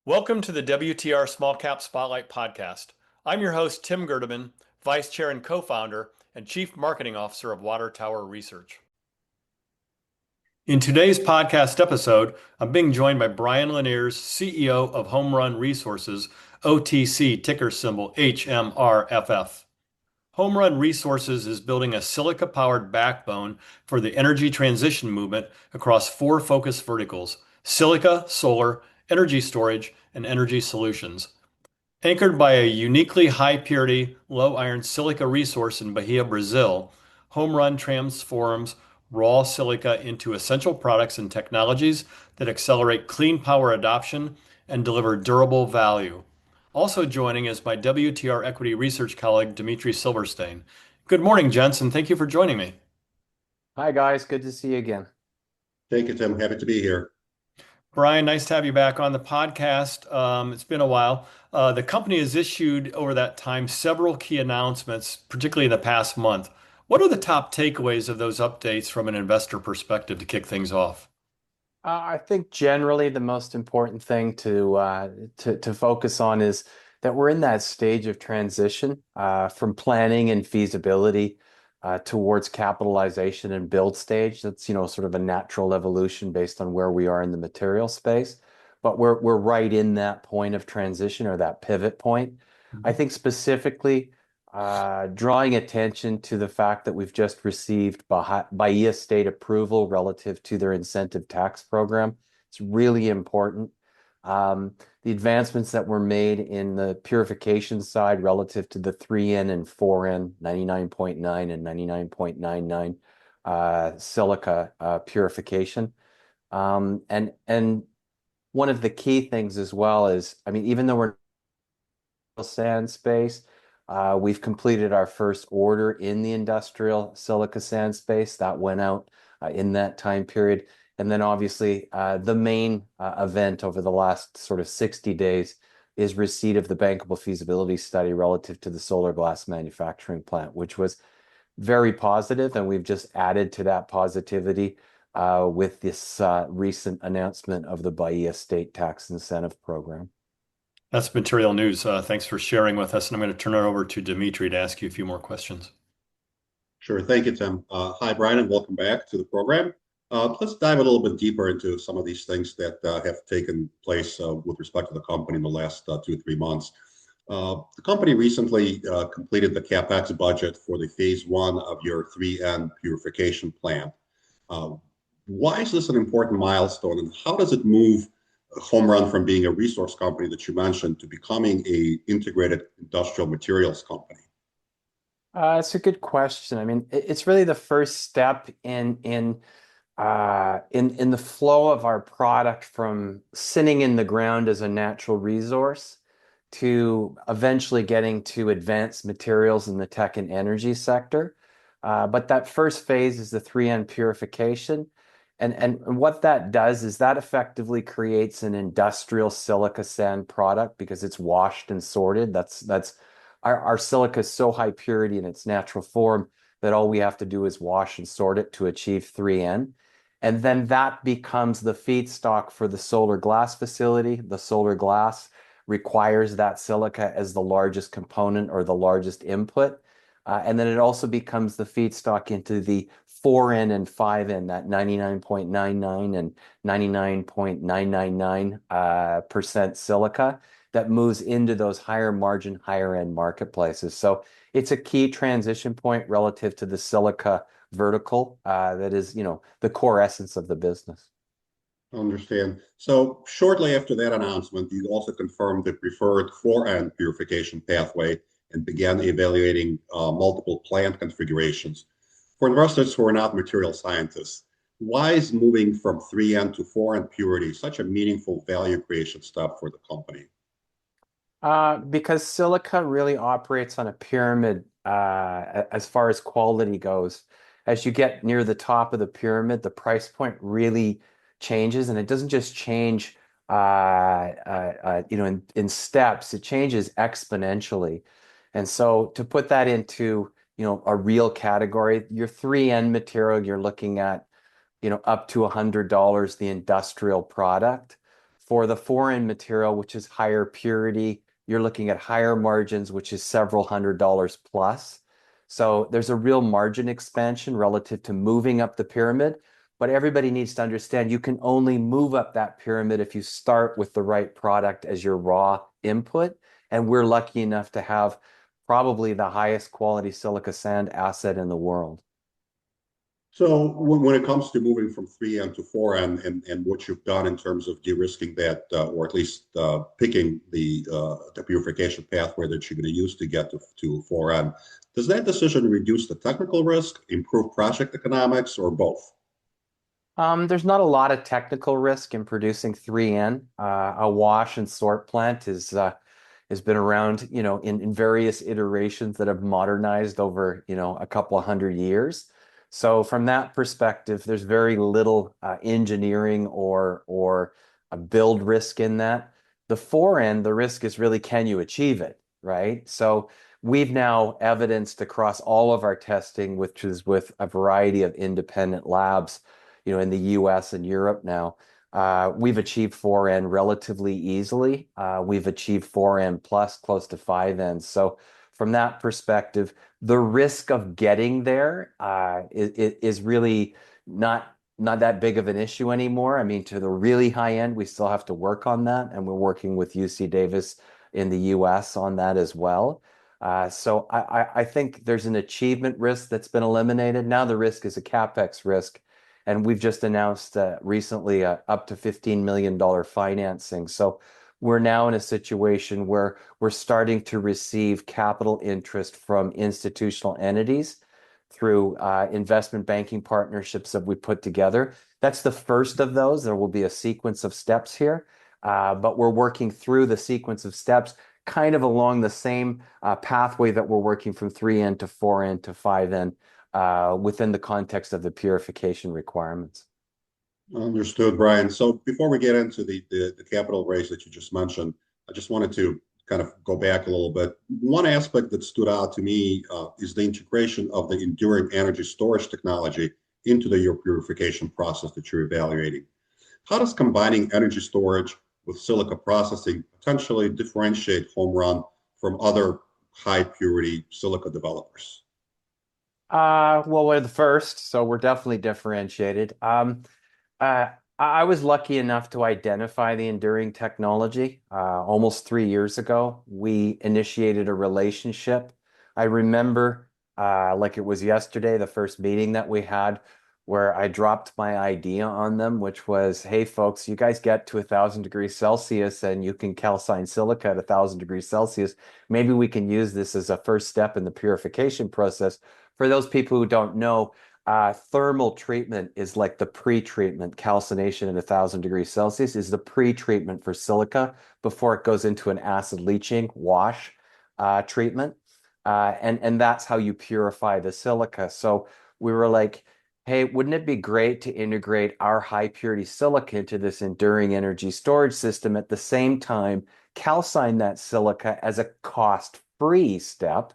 Welcome to the WTR Small Cap Spotlight podcast. I'm your host, Tim Gerdeman, Vice Chair and Co-founder and Chief Marketing Officer of Water Tower Research. In today's podcast episode, I'm being joined by Brian Leeners, CEO of Homerun Resources, OTC ticker symbol HMRFF. Homerun Resources is building a silica-powered backbone for the energy transition movement across four focus verticals: silica, solar, energy storage, and energy solutions. Anchored by a uniquely high-purity, low-iron silica resource in Bahia, Brazil, Homerun transforms raw silica into essential products and technologies that accelerate clean power adoption and deliver durable value. Also joining is my WTR equity research colleague, Dmitry Silversteyn. Good morning, gents, and thank you for joining me. Hi, guys. Good to see you again. Thank you, Tim. Happy to be here. Brian, nice to have you back on the podcast. It's been a while. The company has issued over that time several key announcements, particularly in the past month. What are the top takeaways of those updates from an investor perspective to kick things off? I think generally the most important thing to focus on is that we're in that stage of transition from planning and feasibility towards capitalization and build stage. That's, sort of a natural evolution based on where we are in the material space. But we're right in that point of transition or that pivot point. I think specifically drawing attention to the fact that we've just received Bahia state approval relative to their incentive tax program. It's really important. The advancements that were made in the purification side relative to the 3N and 4N, 99.9 and 99.99 silica purification. And one of the key things as well is, even though we're in the sand space, we've completed our first order in the industrial silica sand space that went out in that time period. And then obviously the main event over the last sort of 60 days is receipt of the bankable feasibility study relative to the solar glass manufacturing plant, which was very positive. And we've just added to that positivity with this recent announcement of the Bahia state tax incentive program. That's material news. Thanks for sharing with us. And I'm going to turn it over to Dmitry to ask you a few more questions. Sure. Thank you, Tim. Hi, Brian, and welcome back to the program. Let's dive a little bit deeper into some of these things that have taken place with respect to the company in the last 2 or 3 months. The company recently completed the CapEx budget for the phase one of your 3N purification plant. Why is this an important milestone, and how does it move Homerun from being a resource company that you mentioned to becoming a integrated industrial materials company? It's a good question. It's really the first step in the flow of our product from sitting in the ground as a natural resource to eventually getting to advanced materials in the tech and energy sector. But that first phase is the 3N purification. And what that does is that effectively creates an industrial silica sand product because it's washed and sorted. That's our silica is so high purity in its natural form that all we have to do is wash and sort it to achieve 3N. And then that becomes the feedstock for the solar glass facility. The solar glass requires that silica as the largest component or the largest input. And then it also becomes the feedstock into the 4N and 5N, that 99.99 and 99.999% silica that moves into those higher margin, higher end marketplaces. So it's a key transition point relative to the silica vertical that is, the core essence of the business. I understand. So shortly after that announcement, you also confirmed the preferred 4N purification pathway and began evaluating multiple plant configurations. For investors who are not material scientists, why is moving from 3N to 4N purity such a meaningful value creation step for the company? Because silica really operates on a pyramid as far as quality goes. As you get near the top of the pyramid, the price point really changes, and it doesn't just change, in steps. It changes exponentially. And so to put that into, a real category, your 3N material, you're looking at, up to $100, the industrial product. For the foreign material, which is higher purity, you're looking at higher margins, which is several $100s plus. So there's a real margin expansion relative to moving up the pyramid. But everybody needs to understand you can only move up that pyramid if you start with the right product as your raw input. And we're lucky enough to have probably the highest quality silica sand asset in the world. So when it comes to moving from 3N to 4N and what you've done in terms of de-risking that, or at least picking the purification pathway that you're going to use to get to 4N, does that decision reduce the technical risk, improve project economics, or both? There's not a lot of technical risk in producing 3N. A wash and sort plant has been around, in various iterations that have modernized over, a couple of hundred years. So from that perspective, there's very little engineering or a build risk in that. The 4N, the risk is really, can you achieve it, right? So we've now evidenced across all of our testing, which is with a variety of independent labs, in the US and Europe now. We've achieved 4N relatively easily. We've achieved 4N plus close to 5N. So from that perspective, the risk of getting there is really not that big of an issue anymore. I mean, to the really high end, we still have to work on that, and we're working with UC Davis in the US on that as well. So I think there's an achievement risk that's been eliminated. Now the risk is a CapEx risk. And we've just announced recently up to $15 million financing. So we're now in a situation where we're starting to receive capital interest from institutional entities through investment banking partnerships that we put together. That's the first of those. There will be a sequence of steps here, but we're working through the sequence of steps kind of along the same pathway that we're working from 3N to 4N to 5N within the context of the purification requirements. Understood, Brian. So before we get into the capital raise that you just mentioned, I just wanted to kind of go back a little bit. One aspect that stood out to me is the integration of the enduring energy storage technology into your purification process that you're evaluating. How does combining energy storage with silica processing potentially differentiate Homerun from other high purity silica developers? Well, we're the first, so we're definitely differentiated. I was lucky enough to identify the enduring technology almost 3 years ago. We initiated a relationship. I remember, like it was yesterday, the first meeting that we had, where I dropped my idea on them, which was, hey, folks, you guys get to 1,000 degrees Celsius and you can calcine silica at 1,000 degrees Celsius. Maybe we can use this as a first step in the purification process. For those people who don't know, thermal treatment is like the pre-treatment. Calcination at 1,000 degrees Celsius is the pre-treatment for silica before it goes into an acid leaching wash treatment. And that's how you purify the silica. So we were like, hey, wouldn't it be great to integrate our high purity silica into this enduring energy storage system at the same time, calcine that silica as a cost-free step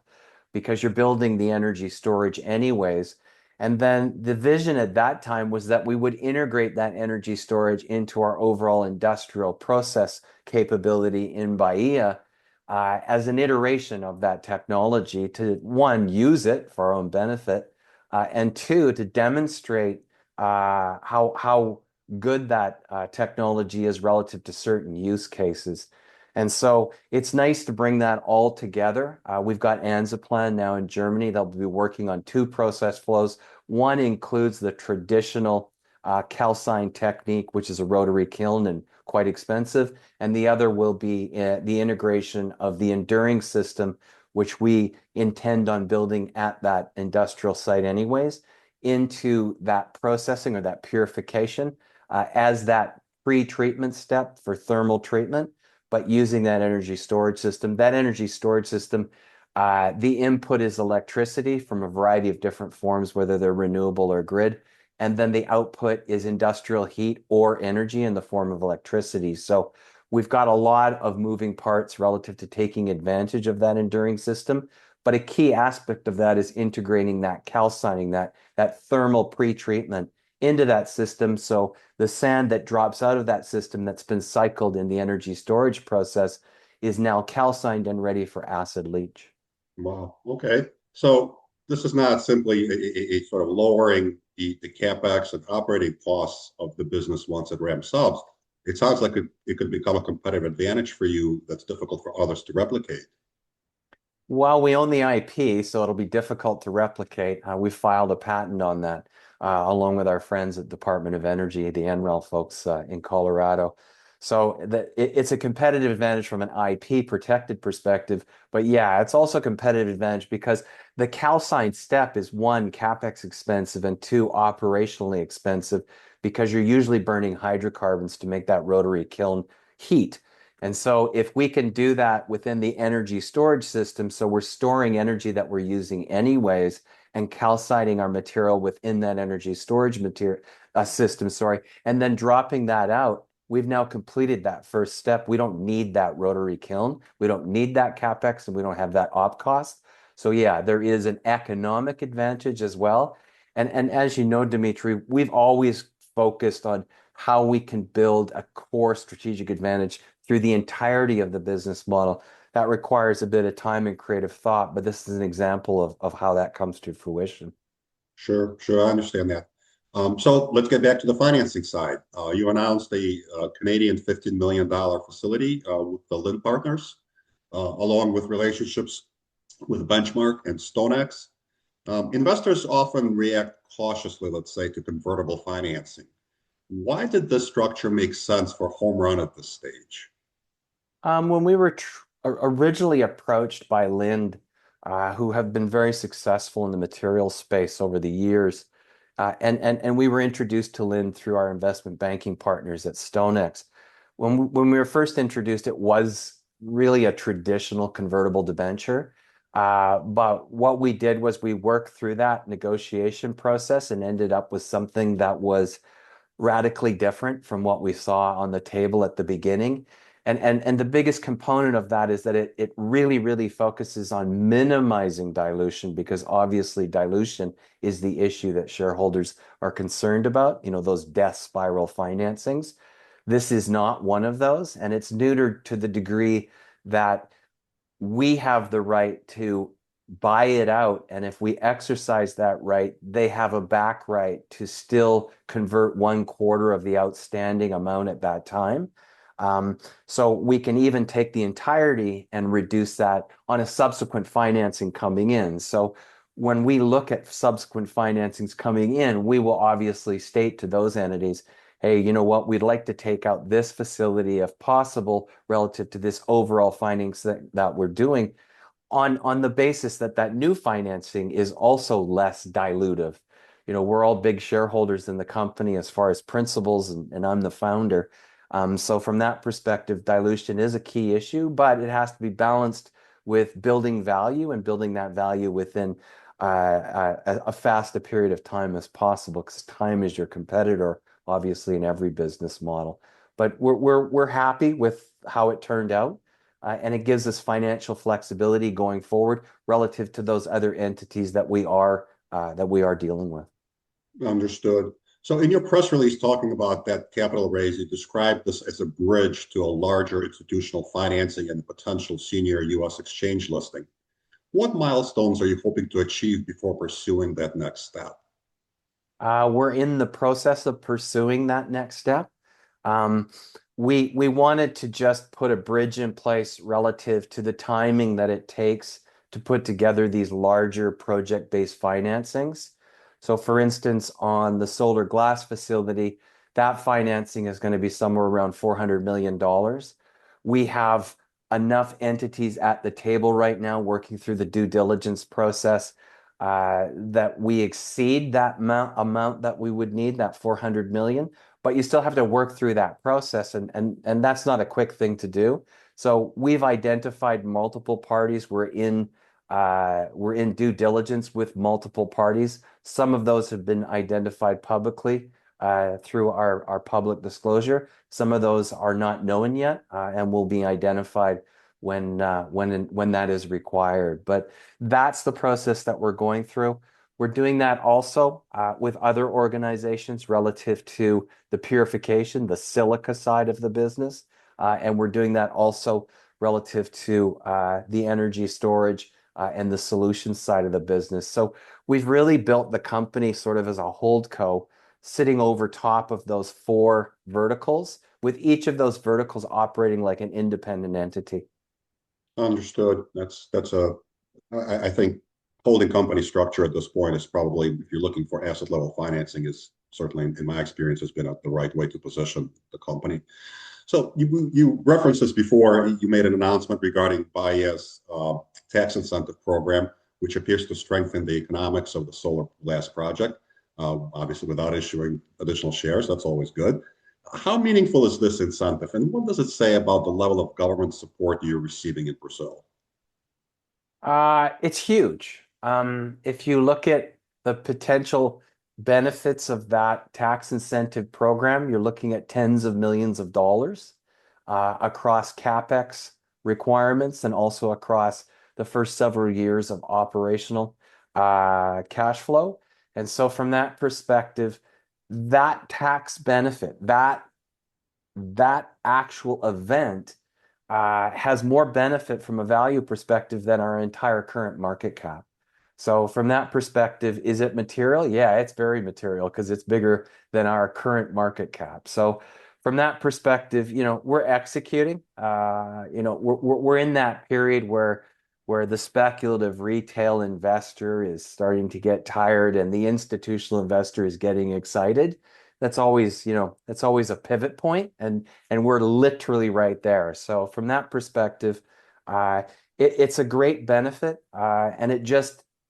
because you're building the energy storage anyways. And then the vision at that time was that we would integrate that energy storage into our overall industrial process capability in Bahia as an iteration of that technology to, one, use it for our own benefit, and two, to demonstrate how good that technology is relative to certain use cases. And so it's nice to bring that all together. We've got Anzaplan now in Germany. They'll be working on two process flows. One includes the traditional calcine technique, which is a rotary kiln and quite expensive. And the other will be the integration of the enduring system, which we intend on building at that industrial site anyways, into that processing or that purification as that pre-treatment step for thermal treatment, but using that energy storage system. That energy storage system, the input is electricity from a variety of different forms, whether they're renewable or grid. And then the output is industrial heat or energy in the form of electricity. So we've got a lot of moving parts relative to taking advantage of that enduring system. But a key aspect of that is integrating that calcining, that thermal pre-treatment into that system. So the sand that drops out of that system that's been cycled in the energy storage process is now calcined and ready for acid leach. Wow. Okay. So this is not simply a sort of lowering the capex and operating costs of the business once it ramps up. It sounds like it could become a competitive advantage for you that's difficult for others to replicate. Well, we own the IP, so it'll be difficult to replicate. We filed a patent on that, along with our friends at Department of Energy, the NREL folks in Colorado. So it's a competitive advantage from an IP protected perspective. But yeah, it's also a competitive advantage because the calcine step is one, capex expensive, and two, operationally expensive because you're usually burning hydrocarbons to make that rotary kiln heat. And so if we can do that within the energy storage system, so we're storing energy that we're using anyways and calcining our material within that energy storage material system, sorry, and then dropping that out, we've now completed that first step. We don't need that rotary kiln. We don't need that capex and we don't have that op cost. So yeah, there is an economic advantage as well. And as you know, Dmitry, we've always focused on how we can build a core strategic advantage through the entirety of the business model. That requires a bit of time and creative thought, but this is an example of how that comes to fruition. Sure, sure, I understand that. So let's get back to the financing side. You announced a Canadian $15 million facility with the Lynn partners, along with relationships with Benchmark and StoneX. Investors often react cautiously, let's say, to convertible financing. Why did this structure make sense for Homerun at this stage? When we were originally approached by Lind, who have been very successful in the materials space over the years, and we were introduced to Lind through our investment banking partners at StoneX. When we were first introduced, it was really a traditional convertible debenture. But what we did was we worked through that negotiation process and ended up with something that was radically different from what we saw on the table at the beginning. And the biggest component of that is that it really, really focuses on minimizing dilution because obviously dilution is the issue that shareholders are concerned about, those death spiral financings. This is not one of those, and it's neutered to the degree that we have the right to buy it out. And if we exercise that right, they have a back right to still convert 1/4 of the outstanding amount at that time. So we can even take the entirety and reduce that on a subsequent financing coming in. So when we look at subsequent financings coming in, we will obviously state to those entities, hey, you know what, we'd like to take out this facility if possible relative to this overall findings that we're doing on the basis that that new financing is also less dilutive. We're all big shareholders in the company as far as principals, and I'm the founder. So from that perspective, dilution is a key issue, but it has to be balanced with building value and building that value within a fast a period of time as possible, because time is your competitor, obviously, in every business model. But we're happy with how it turned out. And it gives us financial flexibility going forward relative to those other entities that we are dealing with. Understood. So in your press release talking about that capital raise, you described this as a bridge to a larger institutional financing and potential senior U.S. exchange listing. What milestones are you hoping to achieve before pursuing that next step? We're in the process of pursuing that next step. Um, we wanted to just put a bridge in place relative to the timing that it takes to put together these larger project-based financings. So for instance, on the solar glass facility, that financing is going to be somewhere around $400 million. We have enough entities at the table right now working through the due diligence process that we exceed that amount that we would need, that 400 million, but you still have to work through that process, and that's not a quick thing to do. So we've identified multiple parties. We're in due diligence with multiple parties. Some of those have been identified publicly through our public disclosure. Some of those are not known yet and will be identified when that is required. But that's the process that we're going through. We're doing that also with other organizations relative to the purification, the silica side of the business. And we're doing that also relative to the energy storage and the solutions side of the business. So we've really built the company sort of as a holdco, sitting over top of those four verticals, with each of those verticals operating like an independent entity. Understood. I think holding company structure at this point is probably, if you're looking for asset level financing, is certainly, in my experience, has been the right way to position the company. So you referenced this before. You made an announcement regarding Baye's tax incentive program, which appears to strengthen the economics of the solar glass project. Obviously, without issuing additional shares, that's always good. How meaningful is this incentive, and what does it say about the level of government support you're receiving in Brazil? It's huge. If you look at the potential benefits of that tax incentive program, you're looking at tens of millions of dollars across CapEx requirements and also across the first several years of operational cash flow. And so from that perspective, that tax benefit, that actual event has more benefit from a value perspective than our entire current market cap. So from that perspective, is it material? Yeah, it's very material because it's bigger than our current market cap. So from that perspective, we're executing. We're in that period where the speculative retail investor is starting to get tired and the institutional investor is getting excited. That's always a pivot point, and we're literally right there. So from that perspective, it's a great benefit, and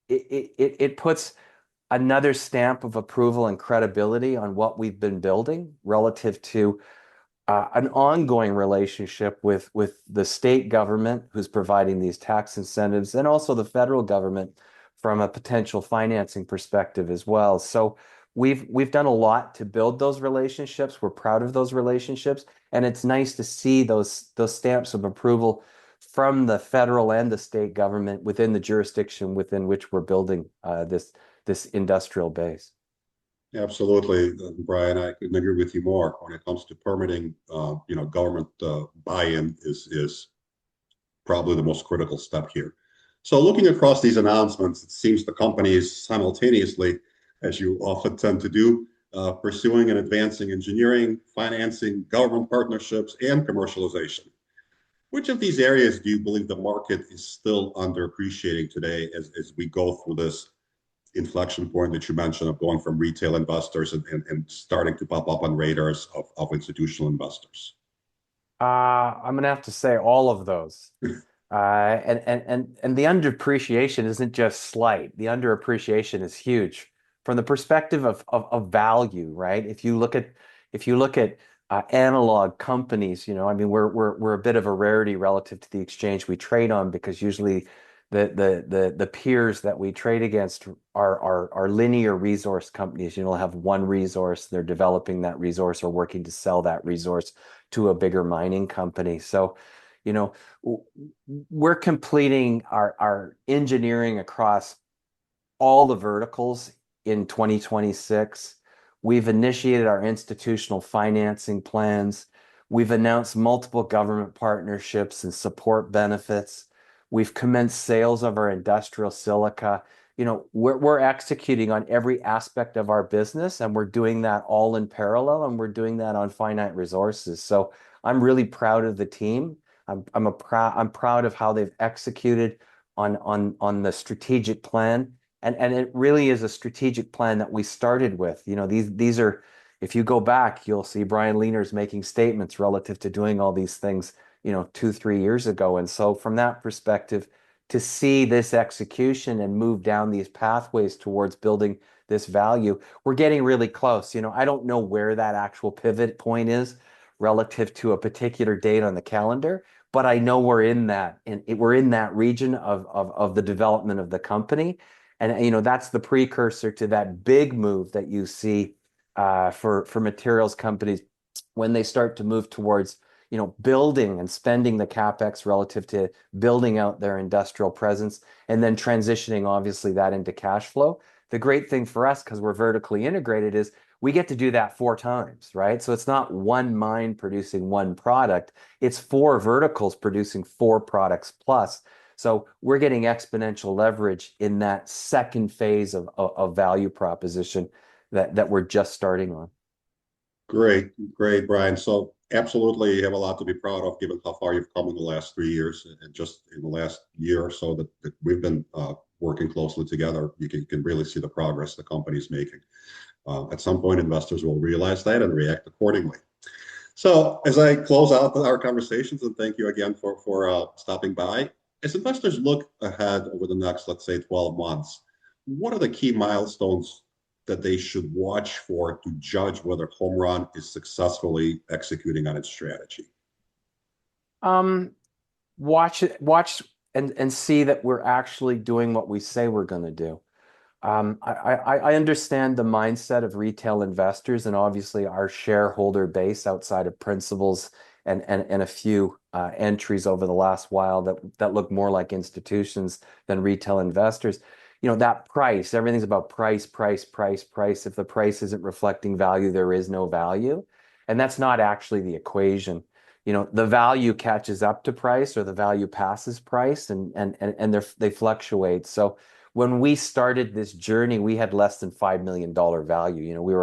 it puts another stamp of approval and credibility on what we've been building relative to an ongoing relationship with the state government who's providing these tax incentives, and also the federal government from a potential financing perspective as well. So we've done a lot to build those relationships. We're proud of those relationships, and it's nice to see those stamps of approval from the federal and the state government within the jurisdiction within which we're building this industrial base. Absolutely, Brian. I couldn't agree with you more. When it comes to permitting, government buy-in is probably the most critical step here. So looking across these announcements, it seems the company is simultaneously, as you often tend to do, pursuing and advancing engineering, financing, government partnerships, and commercialization. Which of these areas do you believe the market is still underappreciating today as we go through this inflection point that you mentioned of going from retail investors and starting to pop up on radars of institutional investors? I'm gonna have to say all of those. And the underappreciation isn't just slight. The underappreciation is huge from the perspective of value, right? If you look at analog companies, I mean, we're a bit of a rarity relative to the exchange we trade on, because usually the peers that we trade against are linear resource companies. Have one resource, they're developing that resource or working to sell that resource to a bigger mining company. So, we're completing our engineering across all the verticals in 2026. We've initiated our institutional financing plans. We've announced multiple government partnerships and support benefits. We've commenced sales of our industrial silica. We're executing on every aspect of our business, and we're doing that all in parallel, and we're doing that on finite resources. So I'm really proud of the team. I'm proud of how they've executed on the strategic plan. And it really is a strategic plan that we started with. These are, if you go back, you'll see Brian Leeners making statements relative to doing all these things, 2, 3 years ago. And so from that perspective, to see this execution and move down these pathways towards building this value, we're getting really close. I don't know where that actual pivot point is relative to a particular date on the calendar, but I know we're in that region of the development of the company. And that's the precursor to that big move that you see for materials companies when they start to move towards building and spending the CapEx relative to building out their industrial presence, and then transitioning obviously that into cash flow. The great thing for us, because we're vertically integrated, is we get to do that 4 times, right? So it's not one mine producing one product, it's 4 verticals producing 4 products plus. So we're getting exponential leverage in that second phase of value proposition that we're just starting on. Great, great, Brian. So absolutely, you have a lot to be proud of, given how far you've come in the last 3 years, and just in the last year or so that we've been working closely together. You can really see the progress the company's making. At some point, investors will realize that and react accordingly. So, as I close out our conversations, and thank you again for stopping by. As investors look ahead over the next, let's say, 12 months, what are the key milestones that they should watch for to judge whether Homerun is successfully executing on its strategy? Um, watch and see that we're actually doing what we say we're going to do. I understand the mindset of retail investors and obviously our shareholder base outside of principals and a few entries over the last while that look more like institutions than retail investors. You know, that price, everything's about price, price, price, price. If the price isn't reflecting value, there is no value. And that's not actually the equation. You know, the value catches up to price or the value passes price and they fluctuate. So when we started this journey, we had less than $5 million value. You know, we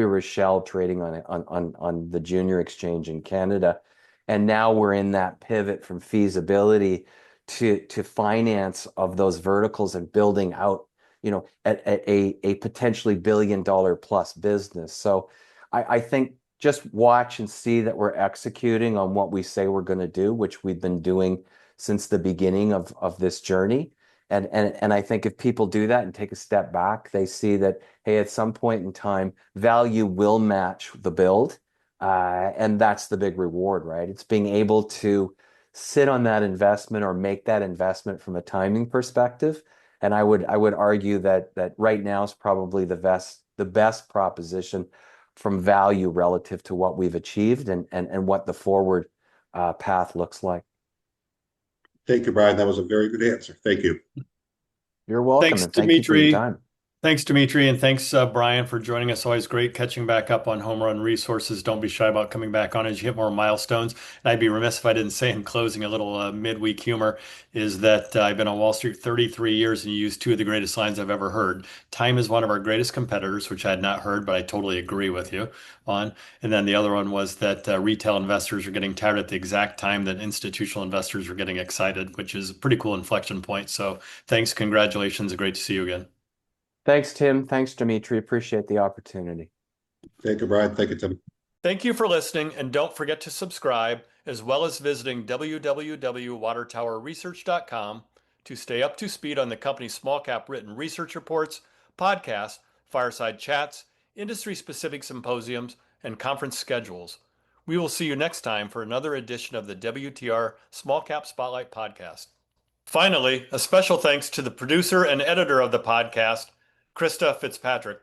were a shell trading on the junior exchange in Canada, and now we're in that pivot from feasibility to finance of those verticals and building out, you know, a potentially $1 billion plus business. So I think just watch and see that we're executing on what we say we're going to do, which we've been doing since the beginning of this journey. And I think if people do that and take a step back, they see that, hey, at some point in time, value will match the build. And that's the big reward, right? It's being able to sit on that investment or make that investment from a timing perspective. And I would argue that right now is probably the best proposition from value relative to what we've achieved and what the forward path looks like. Thank you, Brian. That was a very good answer. Thank you. You're welcome, Thanks, and thank you for your Dmitry. time. Thanks, Dmitry, and thanks, Brian, for joining us. Always great catching back up on Home Run Resources. Don't be shy about coming back on as you hit more milestones. And I'd be remiss if I didn't say in closing a little midweek humor is that I've been on Wall Street 33 years and you used 2 of the greatest lines I've ever heard. Time is one of our greatest competitors, which I had not heard, but I totally agree with you on. And then the other one was that retail investors are getting tired at the exact time that institutional investors are getting excited, which is a pretty cool inflection point. So thanks, congratulations, great to see you again. Thanks, Tim. Thanks, Dmitry. Appreciate the opportunity. Thank you, Brian. Thank you, Tim. Thank you for listening, and don't forget to subscribe, as well as visiting www.watertowerresearch.com to stay up to speed on the company's small cap written research reports, podcasts, fireside chats, industry-specific symposiums, and conference schedules. We will see you next time for another edition of the WTR Small Cap Spotlight podcast. Finally, a special thanks to the producer and editor of the podcast, Krista Fitzpatrick.